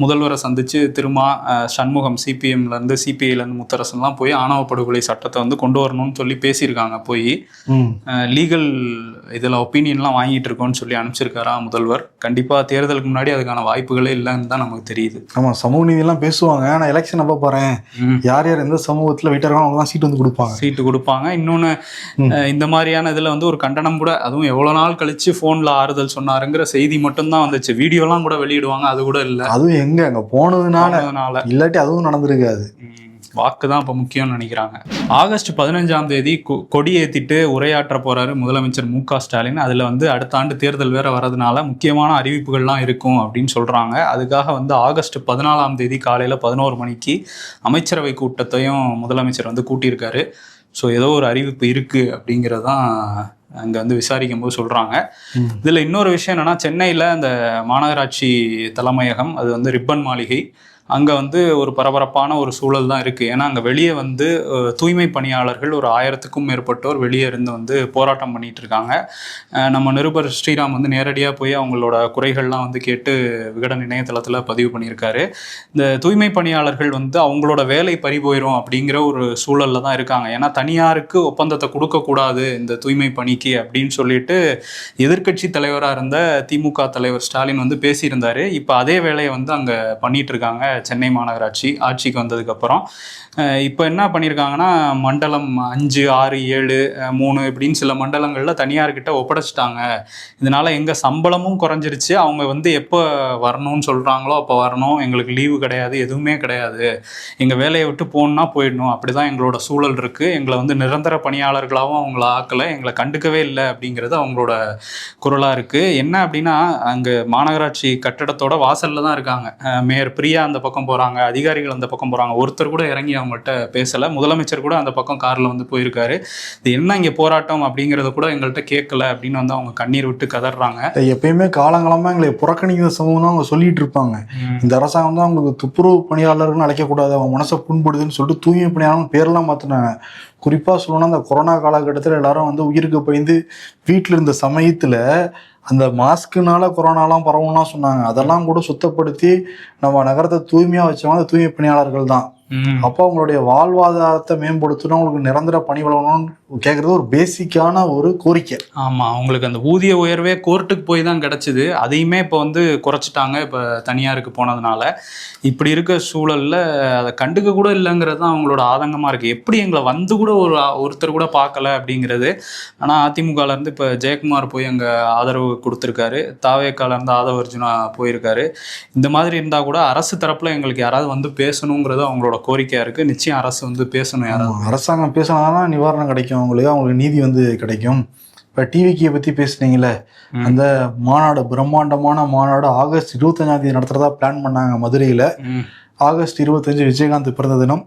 முதல்வரை சந்தித்து திரும்ப சண்முகம் சிபிஎம்லேருந்து சிபிஐலேருந்து முத்தரசன்லாம் போய் ஆணவ படுகொலை சட்டத்தை வந்து கொண்டு வரணும்னு சொல்லி பேசியிருக்காங்க. போய் லீகல் இதில் ஒப்பீனியன்லாம் வாங்கிட்டு இருக்கோன்னு சொல்லி அனுப்பிச்சிருக்காரா முதல்வர். கண்டிப்பாக தேர்தலுக்கு முன்னாடி அதுக்கான வாய்ப்புகளே இல்லைன்னு தான் நமக்கு தெரியுது. ஆமாம், சமூக நீதியெல்லாம் பேசுவாங்க. ஆனால் எலெக்ஷன் அப்போ பாறேன், யார் யார் எந்த சமூகத்தில் வெயிட்டாக இருக்காங்க அவங்க தான் சீட்டு கொடுப்பாங்க. இன்னொன்று, இந்த மாதிரியான இதில் வந்து ஒரு கண்டனம் கூட, அதுவும் எவ்வளோ நாள் கழிச்சு ஃபோனில் ஆறுதல் சொன்னாருங்கிற செய்தி மட்டும்தான் வந்துச்சு. வீடியோலாம் கூட வெளியிடுவாங்க, அது கூட இல்லை. அதுவும் எங்கே அங்கே போனதுனால, இல்லாட்டி அதுவும் நடந்திருக்காது. வாக்கு தான் இப்போ முக்கியம்னு நினைக்கிறாங்க. ஆகஸ்ட் 15ஆம் தேதி கொடி ஏற்றிட்டு உரையாற்ற போறாரு முதலமைச்சர் மு.க. ஸ்டாலின். அதில் வந்து அடுத்த ஆண்டு தேர்தல் வேற வர்றதுனால முக்கியமான அறிவிப்புகள்லாம் இருக்கும் அப்படின்னு சொல்றாங்க. அதுக்காக வந்து ஆகஸ்ட் 14ஆம் தேதி காலையில் 11 மணிக்கு அமைச்சரவை கூட்டத்தையும் முதலமைச்சர் வந்து கூட்டியிருக்காரு. ஸோ ஏதோ ஒரு அறிவிப்பு இருக்கு அப்படிங்கிறதான் அங்கே வந்து விசாரிக்கும் போது சொல்கிறாங்க. இதில் இன்னொரு விஷயம் என்னென்னா, சென்னையில் அந்த மாநகராட்சி தலைமையகம், அது வந்து ரிப்பன் மாளிகை, அங்கே வந்து ஒரு பரபரப்பான ஒரு சூழல் தான் இருக்குது. ஏன்னா அங்கே வெளியே வந்து தூய்மை பணியாளர்கள் ஒரு 1000க்கும் மேற்பட்டோர் வெளியே இருந்து வந்து போராட்டம் பண்ணிகிட்டு இருக்காங்க. நம்ம நிருபர் ஸ்ரீராம் வந்து நேரடியாக போய் அவங்களோட குறைகள்லாம் வந்து கேட்டு விகடன் இணையதளத்தில் பதிவு பண்ணியிருக்காரு. இந்த தூய்மை பணியாளர்கள் வந்து அவங்களோட வேலை பறிபோயிடும் அப்படிங்கிற ஒரு சூழலில் தான் இருக்காங்க. ஏன்னா தனியாருக்கு ஒப்பந்தத்தை கொடுக்கக்கூடாது இந்த தூய்மை பணிக்கு அப்படின்னு சொல்லிட்டு எதிர்க்கட்சி தலைவராக இருந்த திமுக தலைவர் ஸ்டாலின் வந்து பேசியிருந்தார். இப்போ அதே வேலையை வந்து அங்கே பண்ணிட்டு இருக்காங்க சென்னை மாநகராட்சி ஆட்சிக்கு வந்ததுக்கப்புறம். இப்போ என்ன பண்ணியிருக்காங்கன்னா, மண்டலம் 5, 6, 7, 3 இப்படின்னு சில மண்டலங்களில் தனியார்கிட்ட ஒப்படைச்சிட்டாங்க. இதனால் எங்கள் சம்பளமும் குறைஞ்சிருச்சு. அவங்க வந்து எப்போ வரணும்னு சொல்கிறாங்களோ அப்போ வரணும், எங்களுக்கு லீவு கிடையாது, எதுவுமே கிடையாது, எங்கள் வேலையை விட்டு போகணுன்னா போயிடணும், அப்படி தான் எங்களோட சூழல் இருக்குது, எங்களை வந்து நிரந்தர பணியாளர்களாகவும் அவங்கள ஆக்கலை, எங்களை கண்டுக்கவே இல்லை அப்படிங்கிறது அவங்களோட குரலாக இருக்குது. என்ன அப்படின்னா, அங்கே மாநகராட்சி கட்டடத்தோட வாசலில் தான் இருக்காங்க. மேயர் பிரியா அந்த பக்கம் போகிறாங்க, அதிகாரிகள் அந்த பக்கம் போகிறாங்க, ஒருத்தர் கூட இறங்கி அவங்கள்ட்ட பேசலை. முதலமைச்சர் கூட அந்த பக்கம் காரில் வந்து போயிருக்காரு. இது என்ன இங்கே போராட்டம் அப்படிங்கிறத கூட எங்கள்கிட்ட கேட்கல அப்படின்னு வந்து அவங்க கண்ணீர் விட்டு கதறாங்க. எப்பயுமே காலங்காலமாக எங்களை புறக்கணிக்கிற சமூகம் தான் அவங்க சொல்லிட்டு இருப்பாங்க. இந்த அரசாங்கம் தான் அவங்களுக்கு துப்புரவு பணியாளர்கள்னு அழைக்கக்கூடாது, அவங்க மனசை புண்படுதுன்னு சொல்லிட்டு தூய்மை பணியாளர்கள் பேரெல்லாம் மாற்றினாங்க. குறிப்பாக சொல்லணும்னா அந்த கொரோனா காலகட்டத்தில் எல்லாரும் வந்து உயிருக்கு பயந்து வீட்டில் இருந்த சமயத்தில் அந்த மாஸ்க்குனால கொரோனாலாம் பரவும்லாம் சொன்னாங்க. அதெல்லாம் கூட சுத்தப்படுத்தி நம்ம நகரத்தை தூய்மையாக வச்சவங்க அந்த தூய்மை பணியாளர்கள் தான். அப்போ அவங்களுடைய வாழ்வாதாரத்தை மேம்படுத்தணும், அவங்களுக்கு நிரந்தர பணி வழங்கணும்னு கேட்குறது ஒரு பேசிக்கான ஒரு கோரிக்கை. ஆமாம், அவங்களுக்கு அந்த ஊதிய உயர்வே கோர்ட்டுக்கு போய் தான் கிடச்சிது. அதையுமே இப்போ வந்து குறைச்சிட்டாங்க இப்போ தனியாருக்கு போனதுனால. இப்படி இருக்க சூழலில் அதை கண்டுக்க கூட இல்லைங்கிறது தான் அவங்களோட ஆதங்கமாக இருக்குது. எப்படி எங்களை வந்து கூட ஒருத்தர் கூட பார்க்கல அப்படிங்கிறது. ஆனால் அதிமுகலேருந்து இப்போ ஜெயக்குமார் போய் அங்கே ஆதரவு கொடுத்துருக்காரு, தாவேக்காலேருந்து ஆதவ அர்ஜுனா போயிருக்காரு. இந்த மாதிரி இருந்தால் கூட அரசு தரப்பில் எங்களுக்கு யாராவது வந்து பேசணுங்கிறது அவங்களோட கோரிக்கையாக இருக்குது. நிச்சயம் அரசு வந்து பேசணும், யாராவது அரசாங்கம் பேசினாதான் நிவாரணம் கிடைக்கும், அவங்களுக்கு நீதி வந்து கிடைக்கும். இப்போ டிவிக்கியை பற்றி பேசுனீங்களே, அந்த மாநாடு, பிரம்மாண்டமான மாநாடு ஆகஸ்ட் 25 நடத்துறதா பிளான் பண்ணாங்க மதுரையில். ஆகஸ்ட் 25 விஜயகாந்த் பிறந்த தினம்.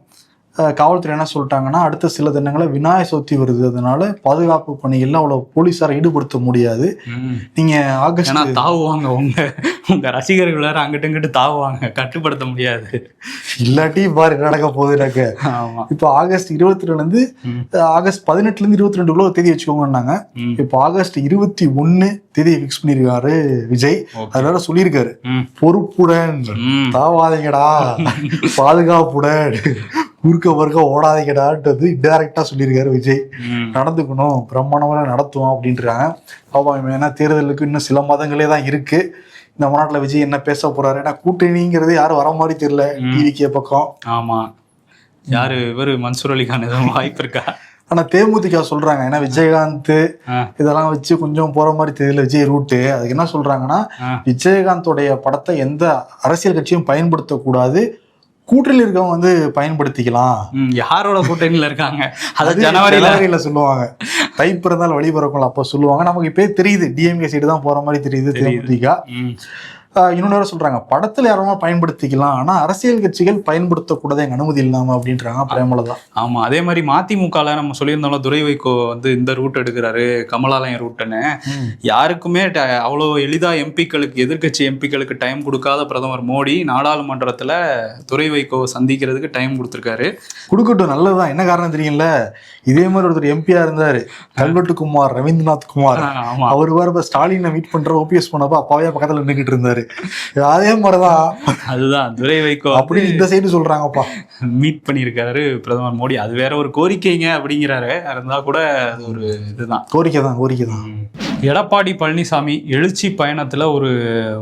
காவல்துறை என்ன சொல்லிட்டாங்கன்னா, அடுத்த சில தினங்களில் விநாயகர் சதுர்த்தி வருது, அதனால பாதுகாப்பு பணிகளில் அவ்வளோ போலீஸாரை ஈடுபடுத்த முடியாது. நீங்கள் ஆகஸ்ட் தாவுவாங்க, உங்க ரசிகர்கள் வேற அங்கிட்டு இங்கிட்டு தாவுவாங்க, கட்டுப்படுத்த முடியாது. இல்லாட்டி பாரு நடக்க போகுது. இப்போ ஆகஸ்ட் 22 ஆகஸ்ட் 18 22 ஒரு தேதி வச்சுக்கோங்கன்னாங்க. இப்போ ஆகஸ்ட் 21 தேதியை ஃபிக்ஸ் பண்ணியிருக்காரு விஜய். அதனால சொல்லியிருக்காரு, பொறுப்புடன் தாவாதீங்கடா, பாதுகாப்புடன் குறுக்க வர்க்க ஓடாதீங்கடான்றது இன்டைரக்டா சொல்லியிருக்காரு விஜய். நடந்துக்கணும், பிரம்மாண்டமாக நடத்துவோம் அப்படின்றாங்க. பாப்பா, ஏன்னா தேர்தலுக்கு இன்னும் சில மாதங்களே தான் இருக்கு. இந்த மாநாட்டில் விஜய் என்ன பேச போறாரு? ஏன்னா கூட்டணிங்கிறது யாரும் வர மாதிரி தெரியல டிவிக்கே பக்கம். ஆமா, யாரு இவரு மன்சூர் அலிகான் எதுவும் வாய்ப்பு இருக்கா? ஆனா தேமுதிக சொல்றாங்க, ஏன்னா விஜயகாந்த் இதெல்லாம் வச்சு கொஞ்சம் போற மாதிரி தெரியல விஜய் ரூட்டு. அதுக்கு என்ன சொல்றாங்கன்னா, விஜயகாந்தோடைய படத்தை எந்த அரசியல் கட்சியும் பயன்படுத்தக்கூடாது, கூட்டணியில் இருக்கவங்க வந்து பயன்படுத்திக்கலாம். யாரோட கூட்டணியில இருக்காங்க அது ஜனவரியில சொல்லுவாங்க. டைப் இருந்தாலும் வழி பிறக்கும் அப்ப சொல்லுவாங்க. நமக்கு இப்பயே தெரியுது டிஎம்கே சைடு தான் போற மாதிரி தெரியுது தேமுதிக. இன்னொன்னு சொல்றாங்க, படத்துல யாரும் பயன்படுத்திக்கலாம், ஆனா அரசியல் கட்சிகள் பயன்படுத்தக்கூடாது, எங்க அனுமதி இல்லாம அப்படின்றாங்க பிரேமலதா. ஆமா, அதே மாதிரி மதிமுகல நம்ம சொல்லியிருந்தாலும் துரை வைகோ வந்து இந்த ரூட் எடுக்கிறாரு, கமலாலயம் ரூட்டுன்னு. யாருக்குமே அவ்வளோ எளிதா எம்பிக்களுக்கு, எதிர்கட்சி எம்பிக்களுக்கு டைம் கொடுக்காத பிரதமர் மோடி நாடாளுமன்றத்துல துரை வைகோ சந்திக்கிறதுக்கு டைம் கொடுத்துருக்காரு. கொடுக்கட்டும், நல்லதுதான். என்ன காரணம் தெரியும்ல, இதே மாதிரி ஒருத்தர் எம்பியா இருந்தாரு, கல்வெட்டுக்குமார், ரவீந்திரநாத் குமார். அவர் வேற ஸ்டாலினை மீட் பண்ற ஓபிஎஸ் போனப்ப அப்பாவே பக்கத்துல நின்றுகிட்டு இருந்தாரு. அதே மாதிரிதான், அதுதான் துரை வைகோ அப்படி இந்த சைடு சொல்றாங்கப்பா, மீட் பண்ணியிருக்காரு பிரதமர் மோடி. அது வேற ஒரு கோரிக்கைங்க அப்படிங்கிறாரு. இருந்தா கூட அது ஒரு இதுதான், கோரிக்கை தான். எடப்பாடி பழனிசாமி எழுச்சி பயணத்துல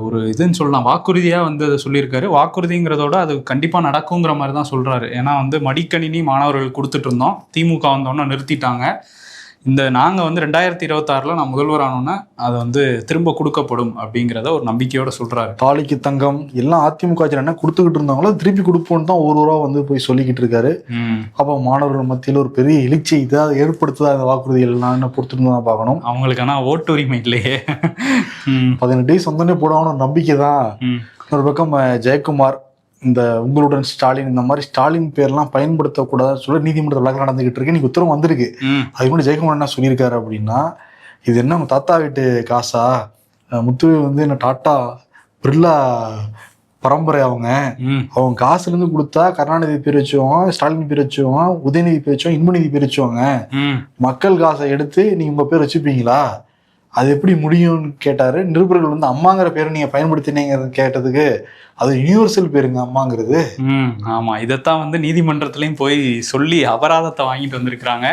ஒரு இதுன்னு சொல்லலாம், வாக்குறுதியா வந்து அதை சொல்லியிருக்காரு. வாக்குறுதிங்கிறதோட அது கண்டிப்பா நடக்குங்கிற மாதிரி தான் சொல்றாரு. ஏன்னா வந்து மடிக்கணினி மாணவர்கள் கொடுத்துட்டு இருந்தோம், திமுக வந்தோன்னு நிறுத்திட்டாங்க. நாங்கள் வந்து 2026 நான் முதல்வர் ஆனோன்னா அதை வந்து திரும்ப கொடுக்கப்படும் அப்படிங்கிறத ஒரு நம்பிக்கையோட சொல்றாரு. தாலிக்கு தங்கம் எல்லாம் அதிமுக என்ன கொடுத்துக்கிட்டு இருந்தாங்களோ திருப்பி கொடுப்போன்னு தான் ஒரு வந்து போய் சொல்லிக்கிட்டு இருக்காரு. அப்போ மாணவர்கள் மத்தியில் ஒரு பெரிய எழுச்சி இதாக ஏற்படுத்துதா இந்த வாக்குறுதிகள் எல்லாம் பொறுத்துட்டு தான் பார்க்கணும். அவங்களுக்கு ஆனால் ஓட்டு உரிமை இல்லையே. 18 டேஸ் வந்தோடனே போடாமல் ஒரு நம்பிக்கை தான். ஒரு பக்கம் ஜெயக்குமார், இந்த உங்களுடன் ஸ்டாலின், இந்த மாதிரி ஸ்டாலின் பேர்லாம் பயன்படுத்தக்கூடாதுன்னு சொல்லி நீதிமன்ற வழக்கு நடந்துகிட்டு இருக்கு. இன்னைக்கு உத்தரவு வந்திருக்கு. அதுக்கு முன்னாடி ஜெயக்குமார் என்ன சொல்லியிருக்காரு அப்படின்னா, இது என்ன உங்க தாத்தா வீட்டு காசா, முத்து வந்து என்ன டாட்டா பிர்லா பரம்பரை, அவங்க காசுல இருந்து கொடுத்தா கருணாநிதி பேர் வச்சுவாங்க, ஸ்டாலின் பேர் வச்சுவாங்க, உதயநிதி பேர் வச்சுவாங்க, இன்பநிதி பேர் வச்சுவாங்க. மக்கள் காசை எடுத்து நீங்க உங்க பேர் வச்சுப்பீங்களா? அது எப்படி முடியும்னு கேட்டாரு. நிருபர்கள் வந்து அம்மாங்கிற பேரை நீங்க பயன்படுத்தினீங்க கேட்டதுக்கு, அது யூனிவர்சல் பேருங்க அம்மாங்கிறது. ஆமா, இதைத்தான் வந்து நீதிமன்றத்திலையும் போய் சொல்லி அபராதத்தை வாங்கிட்டு வந்திருக்கிறாங்க.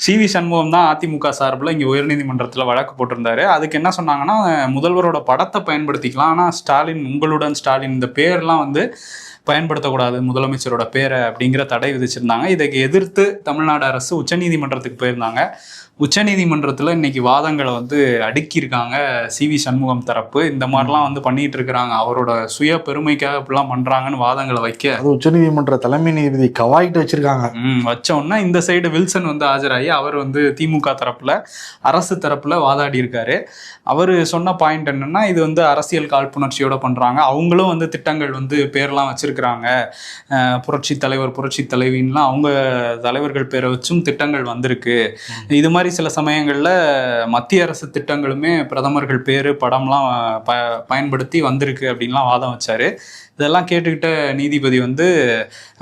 CV சண்முகம் தான் அதிமுக சார்பில் இங்கே உயர்நீதிமன்றத்தில் வழக்கு போட்டிருந்தாரு. அதுக்கு என்ன சொன்னாங்கன்னா, முதல்வரோட படத்தை பயன்படுத்திக்கலாம், ஆனால் ஸ்டாலின், உங்களுடன் ஸ்டாலின் இந்த பேர்லாம் வந்து பயன்படுத்தக்கூடாது முதலமைச்சரோட பேரை அப்படிங்கிற தடை விதிச்சிருந்தாங்க. இதை எதிர்த்து தமிழ்நாடு அரசு உச்சநீதிமன்றத்துக்கு போயிருந்தாங்க. உச்சநீதிமன்றத்தில் இன்னைக்கு வாதங்களை வந்து அடுக்கியிருக்காங்க சிவி சண்முகம் தரப்பு. இந்த மாதிரிலாம் வந்து பண்ணிட்டு இருக்கிறாங்க, அவரோட சுய பெருமைக்காக இப்படிலாம் பண்றாங்கன்னு வாதங்களை வைக்க அது உச்சநீதிமன்ற தலைமை நீதிபதி கவாயிட்டு வச்சிருக்காங்க. வச்சோன்னா இந்த சைடு வில்சன் வந்து ஆஜராகி அவர் வந்து திமுக தரப்புல அரசு தரப்புல வாதாடி இருக்காரு. அவர் சொன்ன பாயிண்ட் என்னன்னா, இது வந்து அரசியல் காழ்ப்புணர்ச்சியோட பண்றாங்க, அவங்களும் வந்து திட்டங்கள் வந்து பேர்லாம் வச்சிருக்கிறாங்க, புரட்சி தலைவர் புரட்சி தலைவின்லாம் அவங்க தலைவர்கள் பேரை வச்சும் திட்டங்கள் வந்திருக்கு. இது மாதிரி சில சமயங்கள்ல மத்திய அரசு திட்டங்களுமே பிரதமர்கள் பேரு படம்லாம் பயன்படுத்தி வந்திருக்கு அப்படின்லாம் வாதம் வச்சாரு. இதெல்லாம் கேட்டுக்கிட்ட நீதிபதி வந்து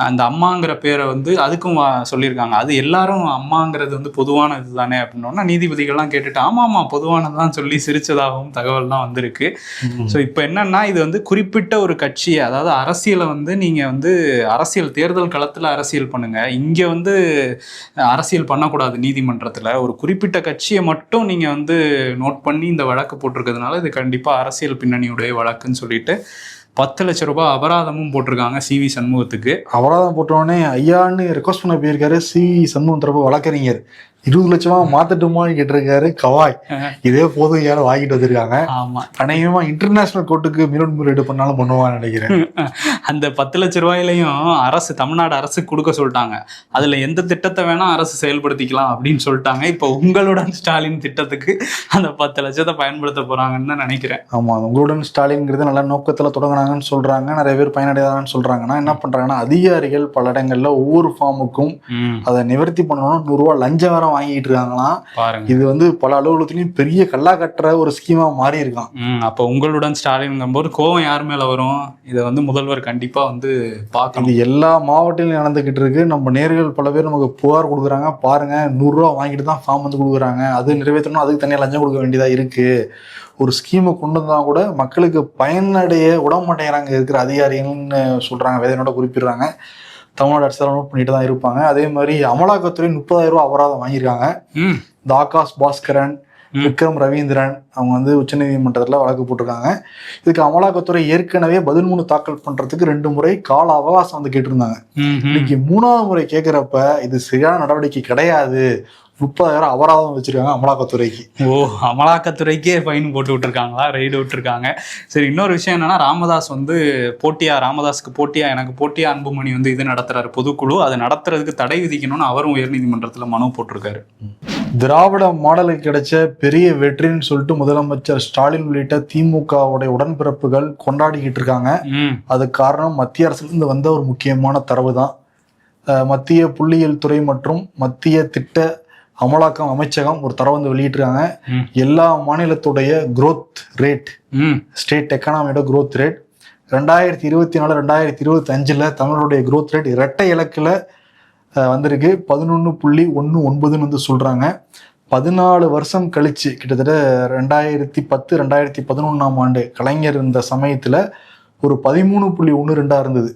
அந்த அம்மாங்கிற பேரை வந்து அதுக்கும் சொல்லியிருக்காங்க. அது எல்லாரும் அம்மாங்கிறது வந்து பொதுவான இது தானே அப்படின்னா நீதிபதிகள்லாம் கேட்டுட்டு ஆமா பொதுவானதான் சொல்லி சிரிச்சதாகவும் தகவல்லாம் வந்திருக்கு. ஸோ இப்போ என்னன்னா, இது வந்து குறிப்பிட்ட ஒரு கட்சியை, அதாவது அரசியலை வந்து நீங்க வந்து அரசியல் தேர்தல் களத்துல அரசியல் பண்ணுங்க, இங்க வந்து அரசியல் பண்ணக்கூடாது. நீதிமன்றத்துல ஒரு குறிப்பிட்ட கட்சியை மட்டும் நீங்க வந்து நோட் பண்ணி இந்த வழக்கு போட்டிருக்கிறதுனால இது கண்டிப்பா அரசியல் பின்னணியுடைய வழக்குன்னு சொல்லிட்டு 10 லட்சம் ரூபாய் அபராதமும் போட்டிருக்காங்க சிவி சண்முகத்துக்கு. அபராதம் போட்டோடனே ஐயான்னு ரெக்வஸ்ட் பண்ண போயிருக்காரு சிவி சண்முகம் தரப்பு வழக்கறிஞர். 20 லட்சமா மாத்தட்டுமான்னு கேட்டிருக்காரு கவாய். இதே போதும் யாரும் வாங்கிட்டு வந்திருக்காங்க. ஆமா, அநேகமா இன்டர்நேஷனல் கோர்ட்டுக்கு மேல்முறையீடு பண்ணாலும் பண்ணுவான்னு நினைக்கிறேன். அந்த 10 லட்சம் ரூபாயிலையும் அரசு, தமிழ்நாடு அரசு கொடுக்க சொல்லிட்டாங்க. அதுல எந்த திட்டத்தை வேணா அரசு செயல்படுத்திக்கலாம் அப்படின்னு சொல்லிட்டாங்க. இப்போ உங்களுடன் ஸ்டாலின் திட்டத்துக்கு அந்த 10 லட்சத்தை பயன்படுத்த போறாங்கன்னு நினைக்கிறேன். ஆமா, உங்களுடன் ஸ்டாலின்ங்கிறது நல்ல நோக்கத்துல தொடங்கினாங்கன்னு சொல்றாங்க, நிறைய பேர் பயனடைதாங்கன்னு சொல்றாங்கன்னா என்ன பண்றாங்கன்னா, அதிகாரிகள் பல இடங்கள்ல ஒவ்வொரு ஃபார்முக்கும் அதை நிவர்த்தி பண்ணணும்னா 100 ரூபாய் லஞ்சம் வேற வாங்கிட்டு இருக்காங்களாம். இது வந்து பல அலுவலகத்திலையும் பெரிய கல்லா கட்டுற ஒரு ஸ்கீமா மாறி இருக்கான். அப்போ உங்களுடன் ஸ்டாலின் போது கோவம் யார் மேல வரும்? இதை வந்து முதல்வர் கண்டிப்பா வந்து பார்க்கணும். இது எல்லா மாவட்டத்திலும் நடந்துகிட்டு இருக்கு. நம்ம நேர்கள் பல பேர் நமக்கு புகார் கொடுக்குறாங்க, பாருங்க 100 ரூபா வாங்கிட்டு தான் ஃபார்ம் வந்து கொடுக்குறாங்க, அது நிறைவேற்றணும், அதுக்கு தனியாக லஞ்சம் கொடுக்க வேண்டியதா இருக்கு. ஒரு ஸ்கீமை கொண்டு வந்தால் கூட மக்களுக்கு பயனடைய விட மாட்டேங்கிறாங்க இருக்கிற அதிகாரிகள்னு சொல்றாங்க, வேதனையோட குறிப்பிடுறாங்க. தமிழ்நாடு அரசு நோட் பண்ணிட்டு தான் இருப்பாங்க. அதே மாதிரி அமலாக்கத்துறை 30,000 ரூபாய் அபராதம் வாங்கியிருக்காங்க. இந்த ஆகாஷ் பாஸ்கரன், விக்ரம் ரவீந்திரன் அவங்க வந்து உச்சநீதிமன்றத்தில் வழக்கு போட்டிருக்காங்க. இதுக்கு அமலாக்கத்துறை ஏற்கனவே பதில் மனு தாக்கல் பண்றதுக்கு 2 முறை கால அவகாசம் வந்து கேட்டிருந்தாங்க. இன்னைக்கு 3ஆவது முறை கேட்கிறப்ப இது சரியான நடவடிக்கை கிடையாது, 30,000 அபராதம் வச்சிருக்காங்க அமலாக்கத்துறைக்கு. அமலாக்கத்துறைக்கே ஃபைன் போட்டு விட்டுருக்காங்களா, ரைடு விட்டுருக்காங்க. சரி, இன்னொரு விஷயம் என்னன்னா, ராமதாஸ் வந்து ராமதாஸுக்கு போட்டியா எனக்கு போட்டியா அன்புமணி வந்து இது நடத்துறாரு பொதுக்குழு, அதை நடத்துறதுக்கு தடை விதிக்கணும்னு அவரும் உயர்நீதிமன்றத்தில் மனு போட்டிருக்காரு. திராவிட மாடலுக்கு கிடைச்ச பெரிய வெற்றின்னு சொல்லிட்டு முதலமைச்சர் ஸ்டாலின் உள்ளிட்ட திமுகவுடைய உடன்பிறப்புகள் கொண்டாடிக்கிட்டு இருக்காங்க. அது காரணம் மத்திய அரசுல இருந்து வந்த ஒரு முக்கியமான தரவு தான். மத்திய புள்ளியியல் துறை மற்றும் மத்திய திட்ட அமலாக்கம் அமைச்சகம் ஒரு தரவு வந்து வெளியிட்டிருக்காங்க. எல்லா மாநிலத்துடைய growth ரேட், ஸ்டேட் எக்கானமியோட growth ரேட் 2024 2025 தமிழருடைய growth ரேட் இரட்டை இலக்குல வந்திருக்கு. 11.19 வந்து சொல்றாங்க. 14 வருஷம் கழிச்சு, கிட்டத்தட்ட 2010 2011 ஆண்டு கலைஞர் இந்த சமயத்துல ஒரு 13.12 இருந்தது.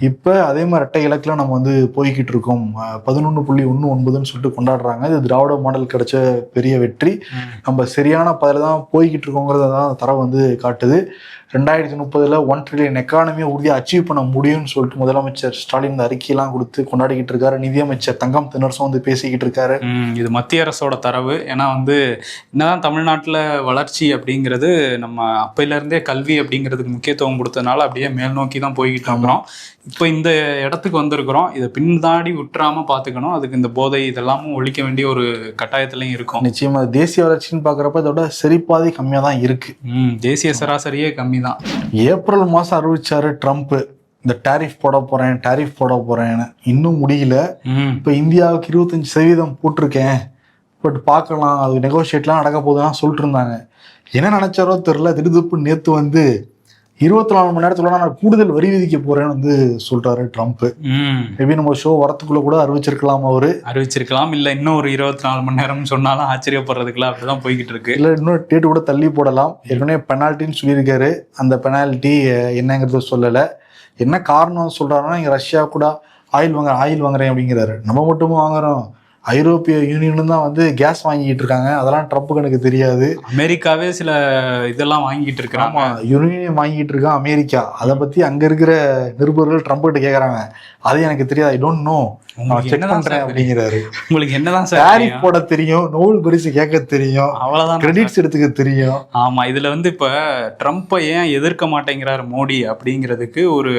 இப்ப அதே மாதிரி இரட்டை இலக்குல நம்ம வந்து போய்கிட்டு இருக்கோம். 11.19 சொல்லிட்டு கொண்டாடுறாங்க. இது திராவிட மாடல் கிடைச்ச பெரிய வெற்றி. நம்ம சரியான பதில தான் போய்கிட்டு இருக்கோங்கிறத தான் தரவு வந்து காட்டுது. 2030 1 ட்ரில்லியன் எக்கானமியை உறுதியாக அச்சீவ் பண்ண முடியும்னு சொல்லிட்டு முதலமைச்சர் ஸ்டாலின் இந்த அறிக்கையெல்லாம் கொடுத்து கொண்டாடிக்கிட்டு இருக்காரு. நிதியமைச்சர் தங்கம் தென்னரசும் வந்து பேசிக்கிட்டு இருக்காரு. இது மத்திய அரசோட தரவு. ஏன்னா வந்து என்னதான் தமிழ்நாட்டில் வளர்ச்சி அப்படிங்கிறது, நம்ம அப்பையிலேருந்தே கல்வி அப்படிங்கிறதுக்கு முக்கியத்துவம் கொடுத்ததுனால அப்படியே மேல் நோக்கி தான் போய்கிட்டு இருக்கிறோம். இப்போ இந்த இடத்துக்கு வந்திருக்கிறோம். இதை பின்தாடி விட்டுறாம பார்த்துக்கணும். அதுக்கு இந்த போதை இதெல்லாமும் ஒழிக்க வேண்டிய ஒரு கட்டாயத்திலையும் இருக்கும். நிச்சயமா தேசிய வளர்ச்சின்னு பார்க்குறப்ப இதோட சரிபாதி கம்மியாக தான் இருக்கு. தேசிய சராசரியே கம்மி தான். ஏப்ரல் மாதம் அறிவிச்சாரு ட்ரம்ப், இந்த டாரிஃப் போட போறேன்னு. இன்னும் முடியல. இப்போ இந்தியாவுக்கு 25% போட்டிருக்கேன், பட் பார்க்கலாம், அது நெகோசியேட்லாம் நடக்க போகுதுன்னா சொல்லிட்டு இருந்தாங்க. என்ன நினைச்சாரோ தெரியல, திடுதுப்பு நேற்று வந்து 24 மணி நேரத்துல நான் கூடுதல் வரி விதிக்க போறேன்னு வந்து சொல்றாரு ட்ரம்ப். மேபி நம்ம ஷோ வரத்துக்குள்ள கூட அறிவிச்சிருக்கலாம். இல்ல இன்னும் ஒரு 24 மணி நேரம் சொன்னாலும் ஆச்சரியப்படுறதுக்குலாம் அப்படிதான் போய்கிட்டு இருக்கு. இல்ல இன்னொரு டேட் கூட தள்ளி போடலாம். ஏற்கனவே பெனால்ட்டின்னு சொல்லியிருக்காரு. அந்த பெனால்ட்டி என்னங்கிறத சொல்லல. என்ன காரணம் சொல்றாருன்னா, இங்க ரஷ்யா கூட ஆயில் வாங்குறேன் அப்படிங்கிறாரு. நம்ம மட்டும் வாங்குறோம், ஐரோப்பிய யூனியனும் தான் வந்து கேஸ் வாங்கிட்டு இருக்காங்க. அதெல்லாம் ட்ரம்ப்புக்கு எனக்கு தெரியாது. அமெரிக்காவே சில இதெல்லாம் வாங்கிட்டு இருக்கிறாங்க. யுரேனியம் வாங்கிட்டு இருக்கான் அமெரிக்கா. அதை பத்தி அங்க இருக்கிற நிருபர்கள் ட்ரம்ப் கிட்ட கேக்குறாங்க. அது எனக்கு தெரியாது, ஐ டோன்ட் நோ, செக் பண்றேன் அப்படிங்கிறாரு. உங்களுக்கு என்னதான் டாரிஃப் போட தெரியும், நோபல் பரிசு கேட்க தெரியும், அவ்வளவுதான், கிரெடிட்ஸ் எடுத்துக்க தெரியும். ஆமா, இதுல வந்து இப்ப ட்ரம்ப்பை ஏன் எதிர்க்க மாட்டேங்கிறாரு மோடி அப்படிங்கிறதுக்கு ஒரு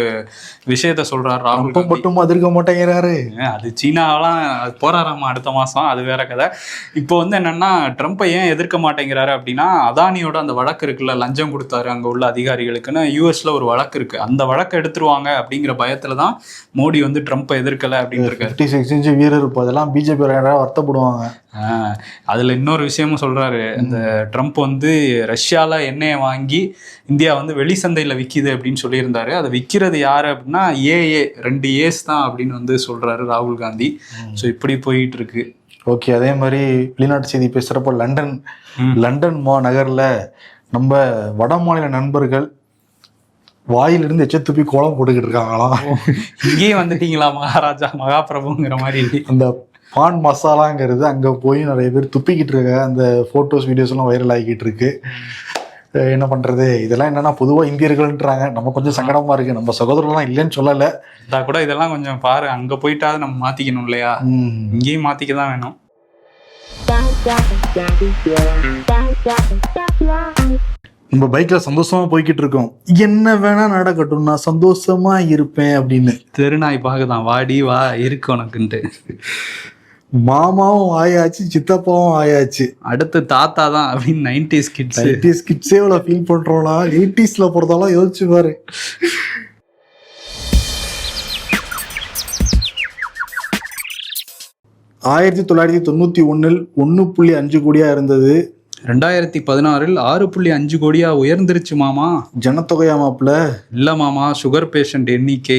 விஷயத்த சொல்றாரு ராகுல் காந்தி. மட்டும் எதிர்க்க மாட்டேங்கிறாரு. அது சீனாவெல்லாம் போறாராமா அடுத்த மாசம், அது வேற கதை. இப்போ வந்து என்னன்னா ட்ரம்ப்பை ஏன் எதிர்க்க மாட்டேங்கிறாரு அப்படின்னா, அதானியோட அந்த வழக்கு இருக்குல்ல, லஞ்சம் கொடுத்தாரு அங்க உள்ள அதிகாரிகளுக்குன்னு யூஎஸ்ல ஒரு வழக்கு இருக்கு. அந்த வழக்கை எடுத்துருவாங்க அப்படிங்கிற பயத்துலதான் மோடி வந்து ட்ரம்ப்பை எதிர்க்கல அப்படின்னு இருக்காரு. 56 இன்ச் வீரர் இப்போ அதெல்லாம் பிஜேபி வருத்தப்படுவாங்க. அதுல இன்னொரு விஷயமும் சொல்றாரு, இந்த ட்ரம்ப் வந்து ரஷ்யால எண்ணெயை வாங்கி இந்தியா வந்து வெளி சந்தையில விற்கிது அப்படின்னு சொல்லியிருந்தாரு. அதை விற்கிறது யாரு அப்படின்னா ஏஏ 2 ஏஸ் தான் அப்படின்னு வந்து சொல்றாரு ராகுல் காந்தி. ஸோ இப்படி போயிட்டு இருக்கு. ஓகே, அதே மாதிரி வெளிநாட்டு செய்தி பேசுறப்போ லண்டன் நகர்ல நம்ம வட மாநில நண்பர்கள் வாயிலிருந்து எச்ச துப்பி கோலம் போட்டுக்கிட்டு இருக்காங்களாம். இங்கேயும் வந்துட்டீங்களா மகாராஜா மகாபிரபுங்கிற மாதிரி. அந்த பான் மசாலாங்கிறது அங்க போய் நிறைய பேர் துப்பிக்கிட்டு இருக்காங்க. அந்த போட்டோஸ் வீடியோஸ் எல்லாம் வைரல் ஆகிக்கிட்டு இருக்கு. என்ன பண்றது, இதெல்லாம் என்னன்னா பொதுவா இந்தியர்கள்ன்றாங்க. நம்ம கொஞ்சம் சங்கடமா இருக்கு. நம்ம சகோதரர்லாம் இல்லைன்னு சொல்லல, கூட இதெல்லாம் கொஞ்சம் பாரு, அங்க போயிட்டாவது நம்ம மாத்திக்கணும் இல்லையா? இங்கேயும் மாத்திக்க தான் வேணும். நம்ம பைக்ல சந்தோஷமா போய்கிட்டு இருக்கோம். என்ன வேணா நடக்கட்டும், நான் சந்தோஷமா இருப்பேன் அப்படின்னு தெருநாய் பாக்குதான், வாடி வா இருக்கு உனக்குன்ட்டு. மாமாவும் ஆயாச்சு, சித்தப்பாவும் ஆயாச்சு, அடுத்து தாத்தா தான் அப்படின்னு 90s கிட்ஸே இவ்வளவு ஃபீல் பண்றோம்னா 80sல போறதாலும் யோசிச்சு பாரு. $1991 1.5 கோடியா இருந்தது. 2016 6.5 கோடியா உயர்ந்துருச்சு மாமா. ஜனத்தொகையா மாப்பிள்ள? இல்ல மாமா, சுகர் பேஷண்ட் எண்ணிக்கை.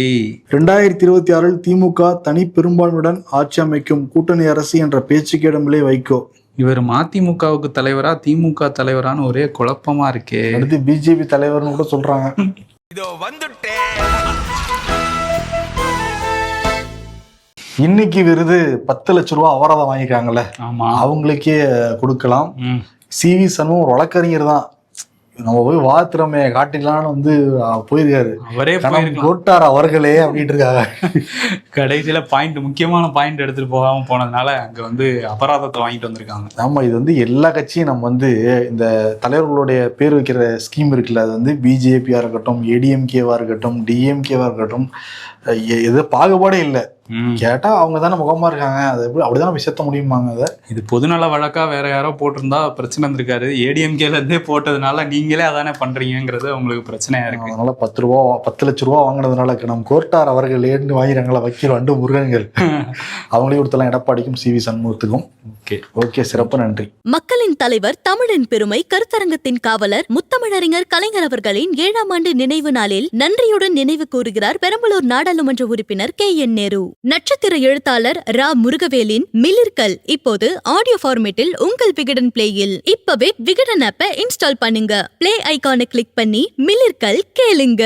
2026 திமுக தனி பெரும்பான்மையுடன் ஆட்சி அமைக்கும், கூட்டணி அரசு என்ற பேச்சுக்கு இடமில்லை வைகோ. இவர் மதிமுகவுக்கு தலைவரா திமுக தலைவரான்னு ஒரே குழப்பமா இருக்கே. அடுத்து பிஜேபி தலைவர்னு கூட சொல்றாங்க. இன்னைக்கு விருது 10 லட்ச ரூபா அபராதம் வாங்கிக்காங்கல்ல, அவங்களுக்கே கொடுக்கலாம். சிவி சண்முகம் ஒரு வழக்கறிஞர் தான், நம்ம போய் வாத்திரமே காட்டிடலான்னு வந்து போயிருக்காரு. அவரே கோட்டார் அவர்களே அப்படின்ட்டு இருக்காங்க. கடைசியில முக்கியமான பாயிண்ட் எடுத்துட்டு போகாம போனதுனால அங்க வந்து அபராதத்தை வாங்கிட்டு வந்திருக்காங்க. ஆமா, இது வந்து எல்லா கட்சியும் நம்ம வந்து இந்த தலைவர்களுடைய பேர் வைக்கிற ஸ்கீம் இருக்குல்ல, அது வந்து பிஜேபியா இருக்கட்டும், ஏடிஎம்கேவா இருக்கட்டும், டிஎம்கேவா இருக்கட்டும், எது பாகுபாடே இல்லை. கேட்டா அவங்க தானே முகமா இருக்காங்க, அது எப்படி அப்படிதான் விஷயத்த முடியுமாங்க? அதை இது பொதுநல வழக்கா வேற யாரோ போட்டிருந்தா பிரச்சனை இருந்திருக்காரு. ஏடிஎம்கேல இருந்தே போட்டதுனால நீங்களே அதானே பண்றீங்கிறது உங்களுக்கு பிரச்சனையா இருக்கு. அதனால 10 லட்ச ரூபா வாங்கினதுனால நம் கோட்டார் அவர்கள் ஏன்னு வாங்கிறாங்களா வக்கீல் வண்டு முருகன்கள், அவங்களே கொடுத்தலாம் எடப்பாடிக்கும் சிவி சண்முகத்துக்கும். ஓகே, சிறப்பு, நன்றி. மக்களின் தலைவர், தமிழின் பெருமை, கருத்தரங்கத்தின் காவலர், முத்தமிழறிஞர் கலைஞர் அவர்களின் 7ஆம் ஆண்டு நினைவு நாளில் நன்றியுடன் நினைவு கூறுகிறார் பெரம்பலூர் நாடாளுமன்ற உறுப்பினர் KN நேரு. நட்சத்திர எழுத்தாளர் ரா முருகவேலின் மிளிர்கள் இப்போது ஆடியோ ஃபார்மேட்டில் உங்கள் விகடன் பிளேயில். இப்பவே விகடன் ஆப்பை இன்ஸ்டால் பண்ணுங்க. பிளே ஐகானை கிளிக் பண்ணி மிளிர்கள் கேளுங்க.